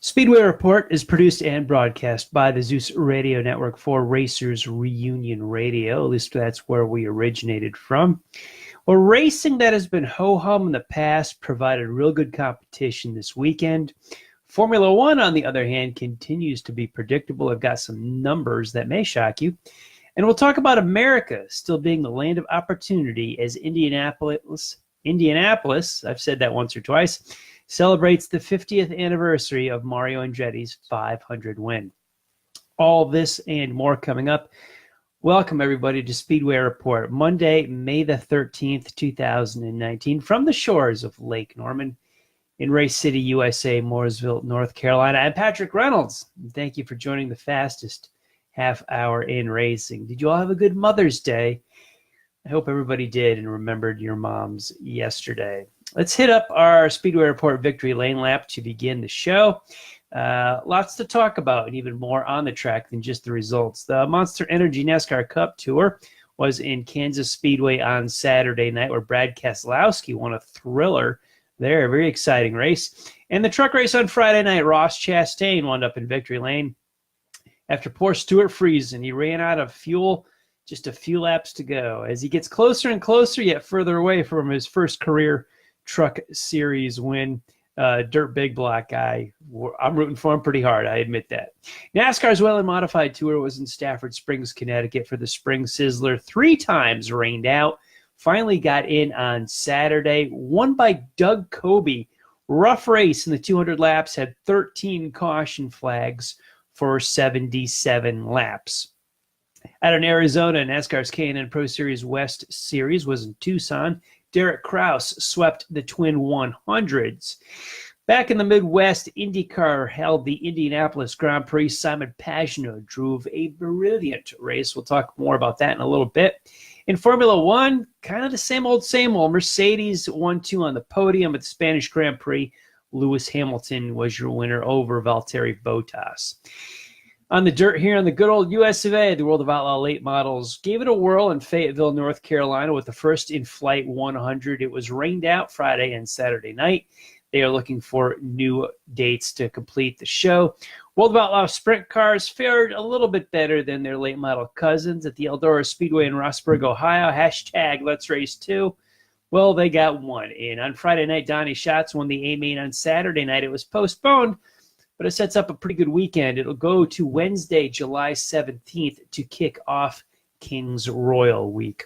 Speedway Report is produced and broadcast by the Zeus Radio Network for Racers Reunion Radio. At least that's where we originated from. Well, racing that has been ho-hum in the past provided real good competition this weekend. Formula One, on the other hand, continues to be predictable. I've got some numbers that may shock you. And we'll talk about America still being the land of opportunity as Indianapolis, I've said that once or twice, celebrates the 50th anniversary of Mario Andretti's 500 win. All this and more coming up. Welcome, everybody, to Speedway Report, Monday, May the 13th, 2019, from the shores of Lake Norman in Race City, USA, Mooresville, North Carolina. I'm Patrick Reynolds, and thank you for joining the fastest half hour in racing. Did you all have a good Mother's Day? I hope everybody did and remembered your moms yesterday. Let's hit up our Speedway Report Victory Lane Lap to begin the show. Lots to talk about and even more on the track than just the results. The Monster Energy NASCAR Cup Tour was in Kansas Speedway on Saturday night, where Brad Keselowski won a thriller there. A very exciting race. And the truck race on Friday night, Ross Chastain wound up in Victory Lane after poor Stuart Friesen. He ran out of fuel just a few laps to go. As he gets closer and closer, yet further away from his first career Truck Series win, dirt big block guy. I'm rooting for him pretty hard, I admit that. NASCAR's Well and Modified Tour was in Stafford Springs, Connecticut for the Spring Sizzler. 3 times rained out. Finally got in on Saturday. Won by Doug Coby. Rough race in the 200 laps. Had 13 caution flags for 77 laps. Out in Arizona, NASCAR's K&N Pro Series West Series was in Tucson. Derek Kraus swept the Twin 100s. Back in the Midwest, IndyCar held the Indianapolis Grand Prix. Simon Pagenaud drove a brilliant race. We'll talk more about that in a little bit. In Formula One, kind of the same old, same old. Mercedes won 2 on the podium at the Spanish Grand Prix. Lewis Hamilton was your winner over Valtteri Bottas. On the dirt here on the good old US of A, the World of Outlaw Late Models gave it a whirl in Fayetteville, North Carolina with the first in-flight 100. It was rained out Friday and Saturday night. They are looking for new dates to complete the show. World of Outlaw Sprint Cars fared a little bit better than their late model cousins at the Eldora Speedway in Rossburg, Ohio. Hashtag Let's Race 2. Well, they got one. And on Friday night, Donnie Schatz won the A-Main. On Saturday night, it was postponed, but it sets up a pretty good weekend. It'll go to Wednesday, July 17th to kick off Kings Royal Week.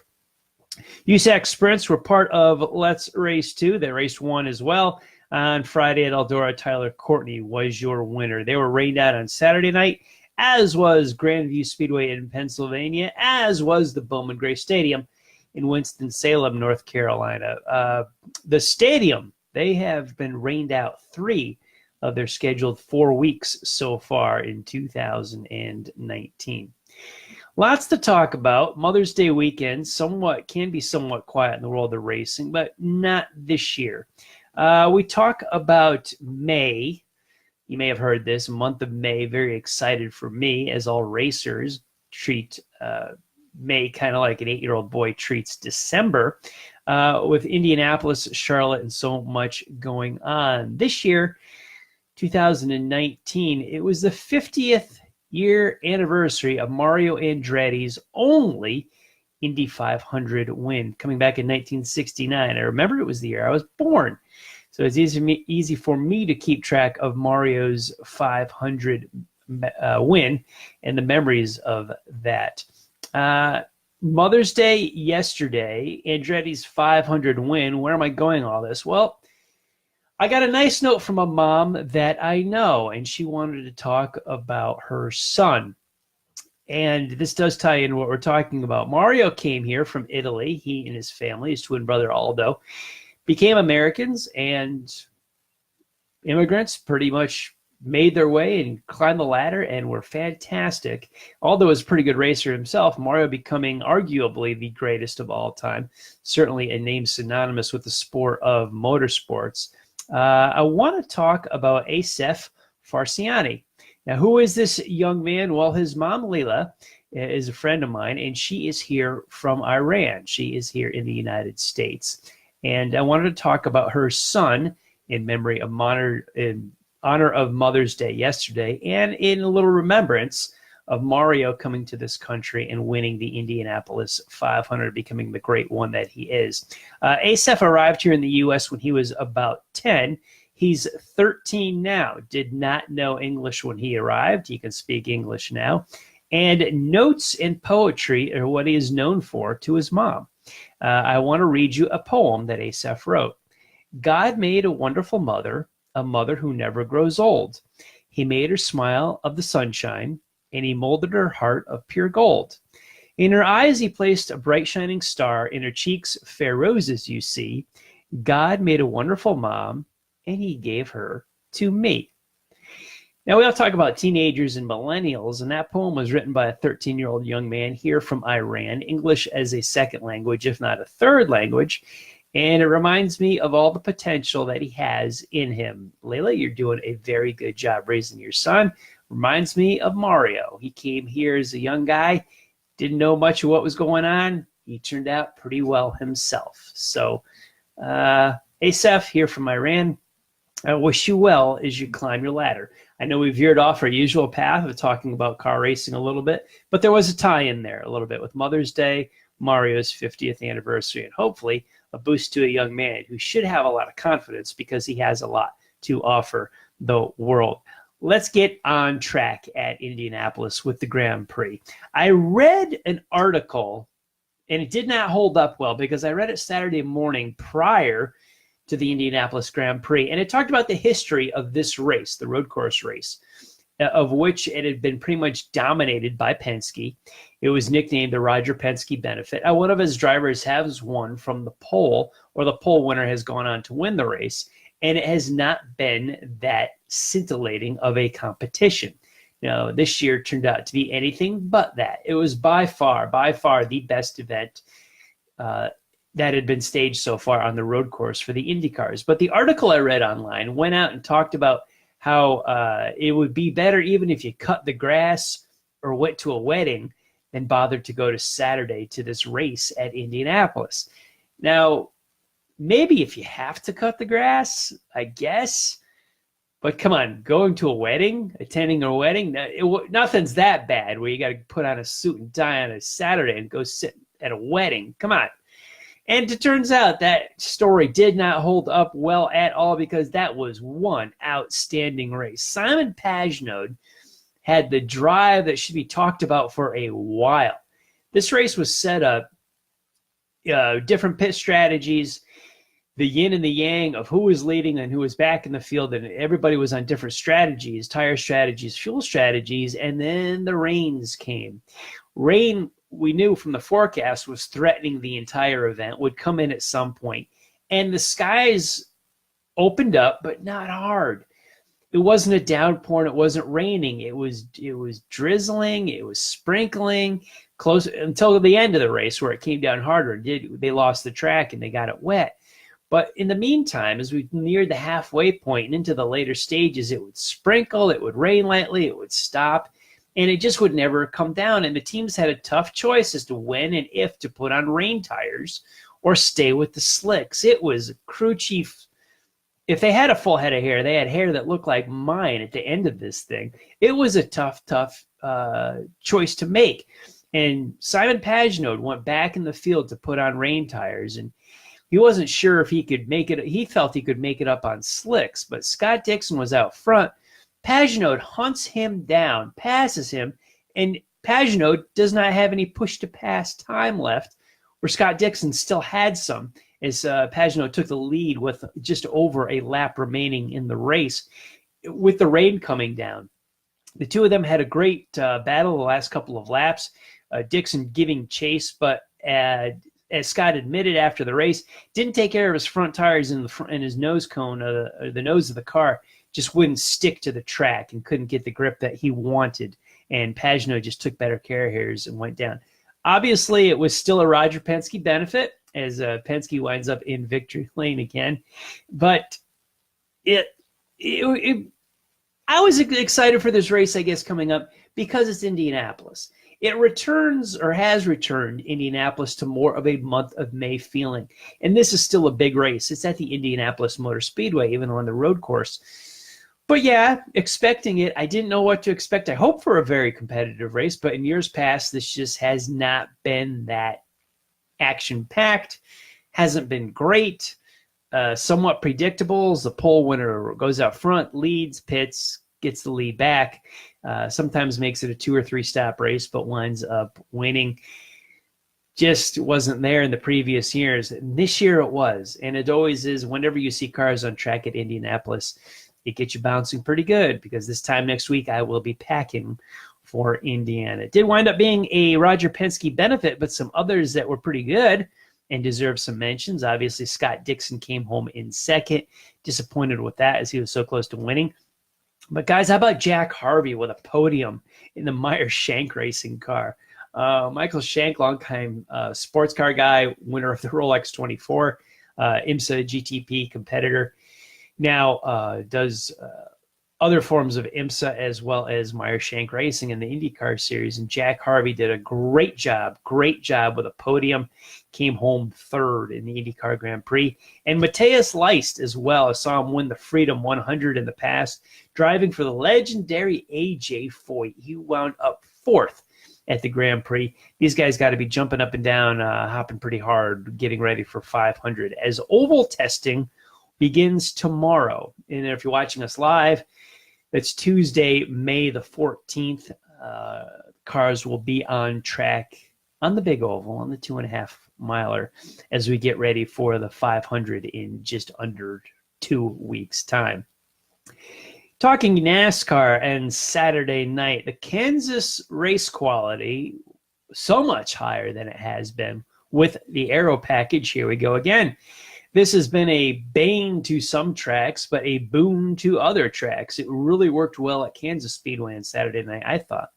USAC Sprints were part of Let's Race 2. They raced 1 as well. On Friday at Eldora, Tyler Courtney was your winner. They were rained out on Saturday night, as was Grandview Speedway in Pennsylvania, as was the Bowman Gray Stadium in Winston-Salem, North Carolina. The stadium, they have been rained out 3 of their scheduled 4 weeks so far in 2019. Lots to talk about. Mother's Day weekend can be somewhat quiet in the world of racing, but not this year. We talk about May. You may have heard this, month of May. Very excited for me, as all racers treat May kind of like an 8-year-old boy treats December, with Indianapolis, Charlotte, and so much going on. This year, 2019, it was the 50th year anniversary of Mario Andretti's only Indy 500 win, coming back in 1969. I remember it was the year I was born, so it's easy for me to keep track of Mario's 500 win and the memories of that. Mother's Day yesterday, Andretti's 500 win. Where am I going all this? Well, I got a nice note from a mom that I know, and she wanted to talk about her son. And this does tie into what we're talking about. Mario came here from Italy. He and his family, his twin brother Aldo, became Americans, and immigrants pretty much made their way and climbed the ladder and were fantastic. Aldo was a pretty good racer himself. Mario becoming arguably the greatest of all time, certainly a name synonymous with the sport of motorsports. I want to talk about Asef Farsiani. Now, who is this young man? Well, his mom, Leila, is a friend of mine, and she is here from Iran. She is here in the United States. And I wanted to talk about her son in memory of honor of Mother's Day yesterday, and in a little remembrance of Mario coming to this country and winning the Indianapolis 500, becoming the great one that he is. Asaph arrived here in the U.S. when he was about 10. He's 13 now. Did not know English when he arrived. He can speak English now. And notes and poetry are what he is known for to his mom. I want to read you a poem that Asaph wrote. God made a wonderful mother, a mother who never grows old. He made her smile of the sunshine, and he molded her heart of pure gold. In her eyes he placed a bright shining star, in her cheeks fair roses you see. God made a wonderful mom, and he gave her to me. Now, we all talk about teenagers and millennials, and that poem was written by a 13-year-old young man here from Iran, English as a second language, if not a third language, and it reminds me of all the potential that he has in him. Layla, you're doing a very good job raising your son. Reminds me of Mario. He came here as a young guy, didn't know much of what was going on. He turned out pretty well himself. So, Asaph here from Iran, I wish you well as you climb your ladder. I know we veered off our usual path of talking about car racing a little bit, but there was a tie-in there a little bit with Mother's Day, Mario's 50th anniversary, and hopefully a boost to a young man who should have a lot of confidence because he has a lot to offer the world. Let's get on track at Indianapolis with the Grand Prix. I read an article, and it did not hold up well because I read it Saturday morning prior to the Indianapolis Grand Prix, and it talked about the history of this race, the road course race, of which it had been pretty much dominated by Penske. It was nicknamed the Roger Penske Benefit. One of his drivers has won from the pole, or the pole winner has gone on to win the race, and it has not been that scintillating of a competition. This year turned out to be anything but that. It was by far the best event that had been staged so far on the road course for the Indy cars. But the article I read online went out and talked about how it would be better even if you cut the grass or went to a wedding than bothered to go to Saturday to this race at Indianapolis. Now, maybe if you have to cut the grass, I guess. But come on, going to a wedding, attending a wedding, nothing's that bad where you got to put on a suit and tie on a Saturday and go sit at a wedding. Come on. And it turns out that story did not hold up well at all because that was one outstanding race. Simon Pagenaud had the drive that should be talked about for a while. This race was set up, different pit strategies, the yin and the yang of who was leading and who was back in the field, and everybody was on different strategies, tire strategies, fuel strategies, and then the rains came. Rain, we knew from the forecast, was threatening the entire event, would come in at some point, and the skies opened up, but not hard. It wasn't a downpour, and it wasn't raining. It was drizzling, it was sprinkling, close until the end of the race where it came down harder. They lost the track and they got it wet. But in the meantime, as we neared the halfway point and into the later stages, it would sprinkle, it would rain lightly, it would stop, and it just would never come down. And the teams had a tough choice as to when and if to put on rain tires or stay with the slicks. It was a crew chief. If they had a full head of hair, they had hair that looked like mine at the end of this thing. It was a tough choice to make. And Simon Pagenaud went back in the field to put on rain tires, and he wasn't sure if he could make it. He felt he could make it up on slicks, but Scott Dixon was out front. Pagenaud hunts him down, passes him, and Pagenaud does not have any push-to-pass time left, where Scott Dixon still had some, as Pagenaud took the lead with just over a lap remaining in the race, with the rain coming down. The two of them had a great battle the last couple of laps, Dixon giving chase, but as Scott admitted after the race, didn't take care of his front tires in his nose cone, the nose of the car, just wouldn't stick to the track and couldn't get the grip that he wanted. And Pagenaud just took better care of his and went down. Obviously, it was still a Roger Penske benefit as Penske winds up in victory lane again. But I was excited for this race, I guess, coming up because it's Indianapolis. It returns, or has returned, Indianapolis to more of a month of May feeling. And this is still a big race. It's at the Indianapolis Motor Speedway, even though on the road course. But yeah, expecting it. I didn't know what to expect. I hope for a very competitive race, but in years past, this just has not been that action-packed, hasn't been great, somewhat predictable. As the pole winner goes out front, leads, pits, gets the lead back, sometimes makes it a 2 or 3 stop race, but winds up winning. Just wasn't there in the previous years. And this year it was, and it always is. Whenever you see cars on track at Indianapolis, it gets you bouncing pretty good, because this time next week I will be packing for Indiana. It did wind up being a Roger Penske benefit, but some others that were pretty good and deserve some mentions. Obviously, Scott Dixon came home in second. Disappointed with that, as he was so close to winning. But guys, how about Jack Harvey with a podium in the Meyer Shank Racing car? Michael Shank, longtime sports car guy, winner of the Rolex 24, IMSA GTP competitor. Now does other forms of IMSA as well as Meyer Shank Racing in the IndyCar series. And Jack Harvey did a great job with a podium. Came home third in the IndyCar Grand Prix. And Matthias Leist as well. I saw him win the Freedom 100 in the past, driving for the legendary AJ Foyt. He wound up fourth at the Grand Prix. These guys got to be jumping up and down, hopping pretty hard, getting ready for 500. As oval testing begins tomorrow. And if you're watching us live, it's Tuesday, May the 14th. Cars will be on track on the big oval, on the 2.5 miler, as we get ready for the 500 in just under 2 weeks' time. Talking NASCAR and Saturday night, the Kansas race quality so much higher than it has been with the aero package. Here we go again. This has been a bane to some tracks, but a boon to other tracks. It really worked well at Kansas Speedway on Saturday night, I thought.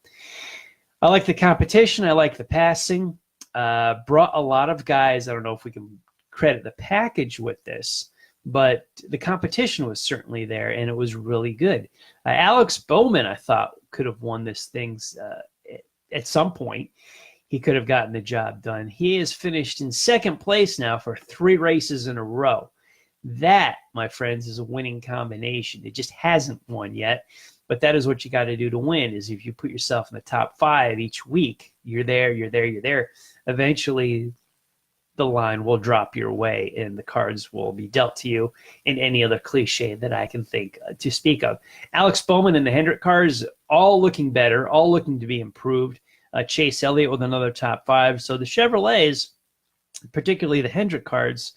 I like the competition. I like the passing. Brought a lot of guys. I don't know if we can credit the package with this, but the competition was certainly there, and it was really good. Alex Bowman, I thought, could have won this thing at some point. He could have gotten the job done. He has finished in second place now for 3 races in a row. That, my friends, is a winning combination. It just hasn't won yet, but that is what you got to do to win, is if you put yourself in the top 5 each week, you're there. Eventually, the line will drop your way, and the cards will be dealt to you in any other cliche that I can think to speak of. Alex Bowman and the Hendrick cars, all looking better, all looking to be improved. Chase Elliott with another top 5. So the Chevrolets, particularly the Hendrick cars,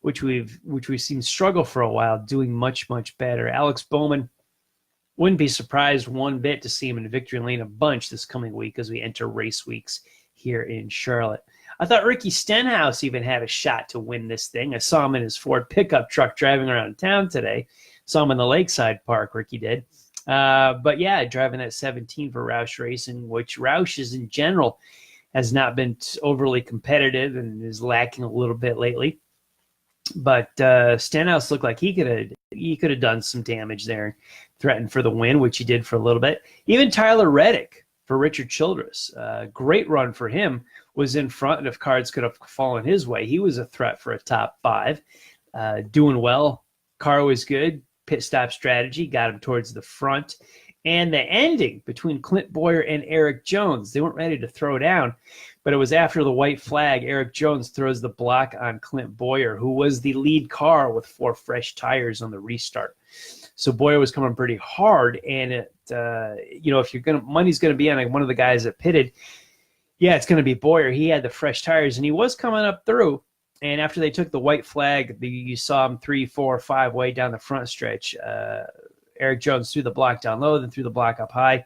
which we've seen struggle for a while, doing much, much better. Alex Bowman, wouldn't be surprised one bit to see him in victory lane a bunch this coming week as we enter race weeks here in Charlotte. I thought Ricky Stenhouse even had a shot to win this thing. I saw him in his Ford pickup truck driving around town today. Saw him in the Lakeside Park, Ricky did. But yeah, driving that 17 for Roush Racing, which Roush is in general has not been overly competitive and is lacking a little bit lately. But Stenhouse looked like he could have done some damage there, threatened for the win, which he did for a little bit. Even Tyler Reddick for Richard Childress, great run for him, was in front, and if cards could have fallen his way, he was a threat for a top 5. Doing well. Car was good. Pit stop strategy got him towards the front. And the ending between Clint Boyer and Eric Jones, they weren't ready to throw down, but it was after the white flag. Eric Jones throws the block on Clint Boyer, who was the lead car with 4 fresh tires on the restart. So Boyer was coming pretty hard, and it, if money's going to be on one of the guys that pitted, yeah, it's going to be Boyer. He had the fresh tires, and he was coming up through. And after they took the white flag, you saw him 3, 4, 5 way down the front stretch. Eric Jones threw the block down low, then threw the block up high.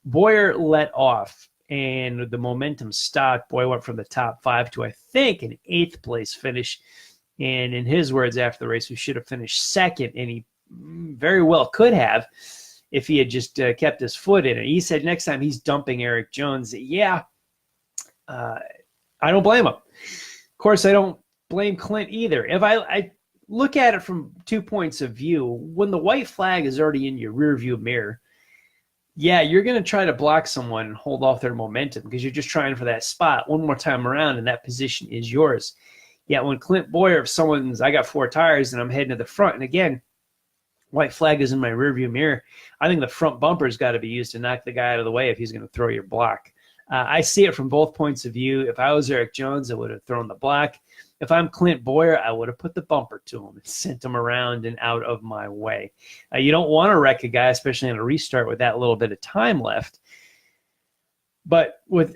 Boyer let off, and the momentum stopped. Boyer went from the top 5 to, I think, an 8th place finish. And in his words after the race, we should have finished second, and he very well could have if he had just kept his foot in it. He said next time he's dumping Eric Jones. Yeah, I don't blame him. Of course, I don't blame Clint either. If I look at it from 2 points of view, when the white flag is already in your rearview mirror, yeah, you're going to try to block someone and hold off their momentum because you're just trying for that spot one more time around, and that position is yours. Yeah, when Clint Boyer, if I got 4 tires and I'm heading to the front, and again, white flag is in my rearview mirror. I think the front bumper's got to be used to knock the guy out of the way if he's going to throw your block. I see it from both points of view. If I was Eric Jones, I would have thrown the block. If I'm Clint Boyer, I would have put the bumper to him and sent him around and out of my way. You don't want to wreck a guy, especially on a restart with that little bit of time left. But with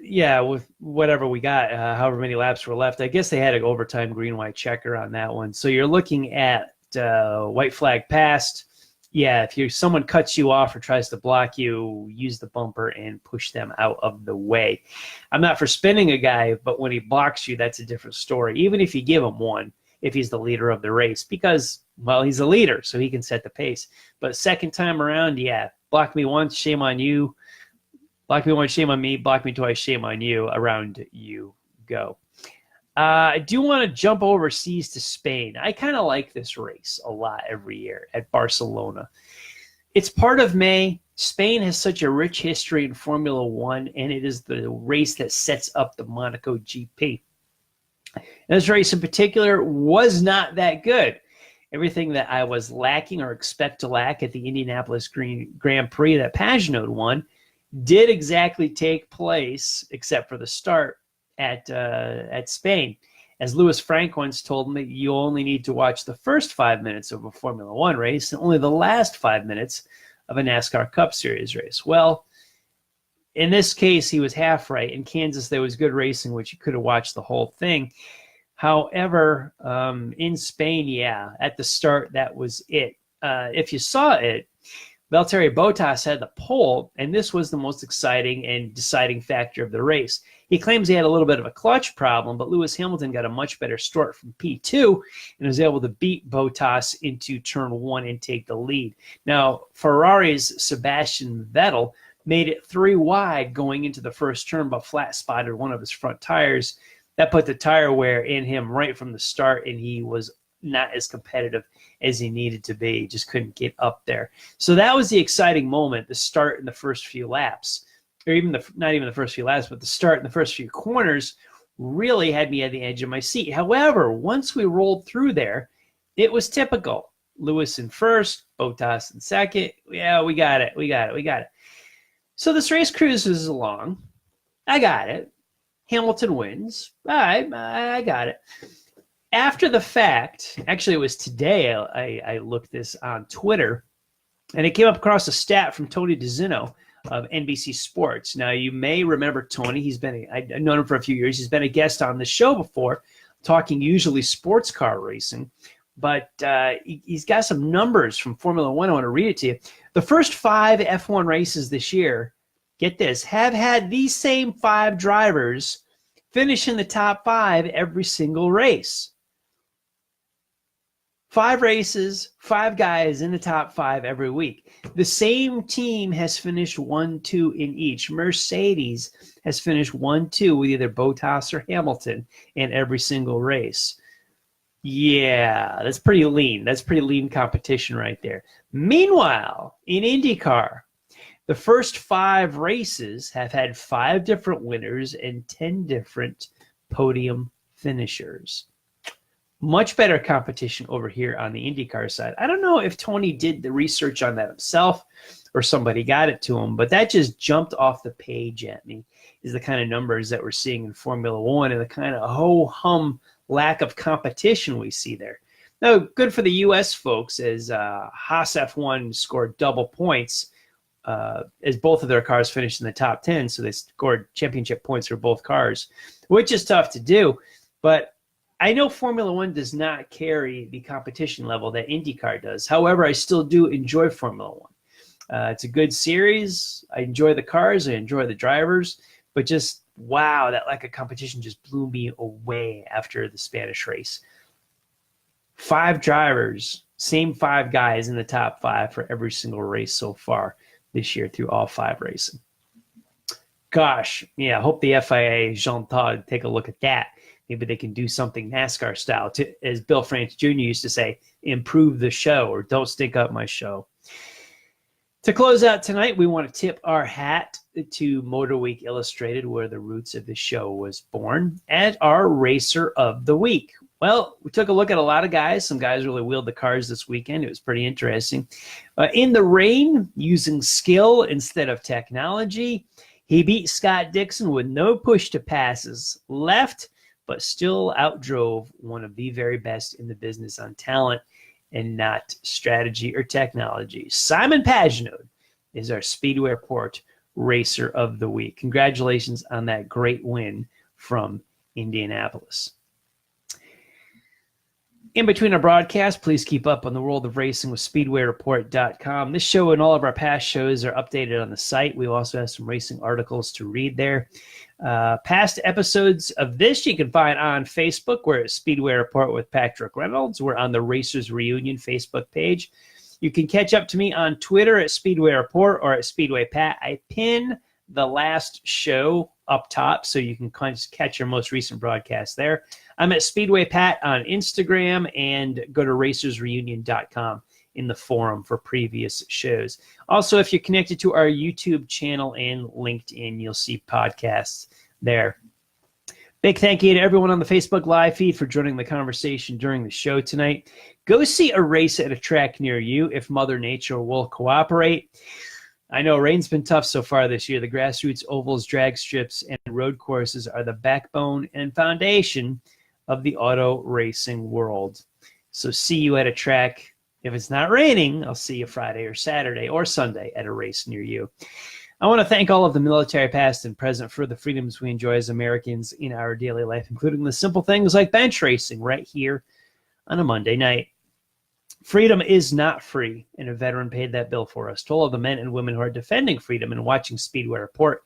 whatever we got, however many laps were left, I guess they had an overtime green-white checker on that one. So you're looking at white flag passed. Yeah, if someone cuts you off or tries to block you, use the bumper and push them out of the way. I'm not for spinning a guy, but when he blocks you, that's a different story. Even if you give him one, if he's the leader of the race, because, well, he's the leader, so he can set the pace. But second time around, yeah, block me once, shame on you. Block me once, shame on me. Block me twice, shame on you. Around you go. I do want to jump overseas to Spain. I kind of like this race a lot every year at Barcelona. It's part of May. Spain has such a rich history in Formula One, and it is the race that sets up the Monaco GP. And this race in particular was not that good. Everything that I was lacking or expect to lack at the Indianapolis Grand Prix that Pagenaud won did exactly take place, except for the start at Spain. As Louis Frank once told me, you only need to watch the first 5 minutes of a Formula One race and only the last 5 minutes of a NASCAR Cup Series race. Well, in this case, he was half right. In Kansas, there was good racing, which you could have watched the whole thing. However, in Spain, yeah, at the start, that was it. If you saw it, Valtteri Bottas had the pole, and this was the most exciting and deciding factor of the race. He claims he had a little bit of a clutch problem, but Lewis Hamilton got a much better start from P2 and was able to beat Bottas into turn one and take the lead. Now, Ferrari's Sebastian Vettel made it 3 wide going into the first turn, but flat spotted one of his front tires. That put the tire wear in him right from the start, and he was not as competitive as he needed to be. He just couldn't get up there. So that was the exciting moment, the start in the first few laps, or even not even the first few laps, but the start in the first few corners really had me at the edge of my seat. However, once we rolled through there, it was typical. Lewis in first, Bottas in second. Yeah, we got it. So this race cruises along. I got it. Hamilton wins. All right, I got it. After the fact, actually it was today I looked this on Twitter, and it came up across a stat from Tony DeZino of NBC Sports. Now, you may remember Tony. I've known him for a few years. He's been a guest on the show before, talking usually sports car racing. But he's got some numbers from Formula One. I want to read it to you. The first 5 F1 races this year, get this, have had these same 5 drivers finish in the top 5 every single race. 5 races, 5 guys in the top 5 every week. The same team has finished 1-2 in each. Mercedes has finished 1-2 with either Bottas or Hamilton in every single race. Yeah, that's pretty lean. That's pretty lean competition right there. Meanwhile, in IndyCar, the first 5 races have had 5 different winners and 10 different podium finishers. Much better competition over here on the IndyCar side. I don't know if Tony did the research on that himself or somebody got it to him, but that just jumped off the page at me, is the kind of numbers that we're seeing in Formula One and the kind of ho-hum lack of competition we see there. Now, good for the U.S. folks, as Haas F1 scored double points as both of their cars finished in the top 10, so they scored championship points for both cars, which is tough to do, but I know Formula One does not carry the competition level that IndyCar does. However, I still do enjoy Formula One. It's a good series. I enjoy the cars. I enjoy the drivers. But just, wow, that lack of competition just blew me away after the Spanish race. 5 drivers, same 5 guys in the top 5 for every single race so far this year through all 5 racing. Gosh, yeah, I hope the FIA, Jean Todt, take a look at that. Maybe they can do something NASCAR style to, as Bill France Jr. used to say, improve the show, or don't stink up my show. To close out tonight, we want to tip our hat to Motor Week Illustrated, where the roots of the show was born, and our Racer of the Week. Well, we took a look at a lot of guys. Some guys really wheeled the cars this weekend. It was pretty interesting. In the rain, using skill instead of technology, he beat Scott Dixon with no push to passes left, but still outdrove one of the very best in the business on talent and not strategy or technology. Simon Pagenaud is our Speedway Report Racer of the Week. Congratulations on that great win from Indianapolis. In between our broadcasts, please keep up on the world of racing with SpeedwayReport.com. This show and all of our past shows are updated on the site. We also have some racing articles to read there. Past episodes of this you can find on Facebook. We're at Speedway Report with Patrick Reynolds. We're on the Racers Reunion Facebook page. You can catch up to me on Twitter at Speedway Report or at Speedway Pat. I pin the last show up top so you can catch your most recent broadcast there. I'm at Speedway Pat on Instagram, and go to racersreunion.com in the forum for previous shows. Also, if you're connected to our YouTube channel and LinkedIn, you'll see podcasts there. Big thank you to everyone on the Facebook Live feed for joining the conversation during the show tonight. Go see a race at a track near you if Mother Nature will cooperate. I know rain's been tough so far this year. The grassroots ovals, drag strips, and road courses are the backbone and foundation of the auto racing world. So see you at a track. If it's not raining, I'll see you Friday or Saturday or Sunday at a race near you. I want to thank all of the military past and present for the freedoms we enjoy as Americans in our daily life, including the simple things like bench racing right here on a Monday night. Freedom is not free, and a veteran paid that bill for us. To all of the men and women who are defending freedom and watching Speedway Report,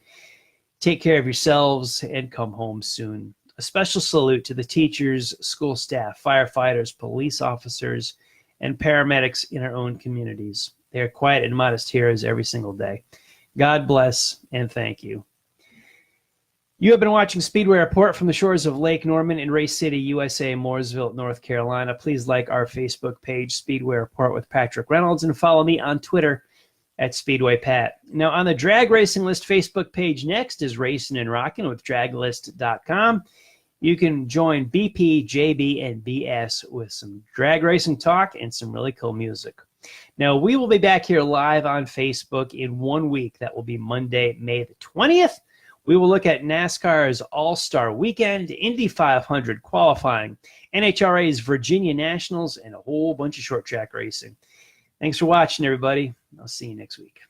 take care of yourselves and come home soon. A special salute to the teachers, school staff, firefighters, police officers, and paramedics in our own communities. They are quiet and modest heroes every single day. God bless and thank you. You have been watching Speedway Report from the shores of Lake Norman in Race City, USA, Mooresville, North Carolina. Please like our Facebook page, Speedway Report with Patrick Reynolds, and follow me on Twitter at Speedway Pat. Now, on the Drag Racing List Facebook page next is Racing and Rocking with draglist.com. You can join BP, JB, and BS with some drag racing talk and some really cool music. Now, we will be back here live on Facebook in 1 week. That will be Monday, May the 20th. We will look at NASCAR's All-Star Weekend, Indy 500 qualifying, NHRA's Virginia Nationals, and a whole bunch of short track racing. Thanks for watching, everybody. I'll see you next week.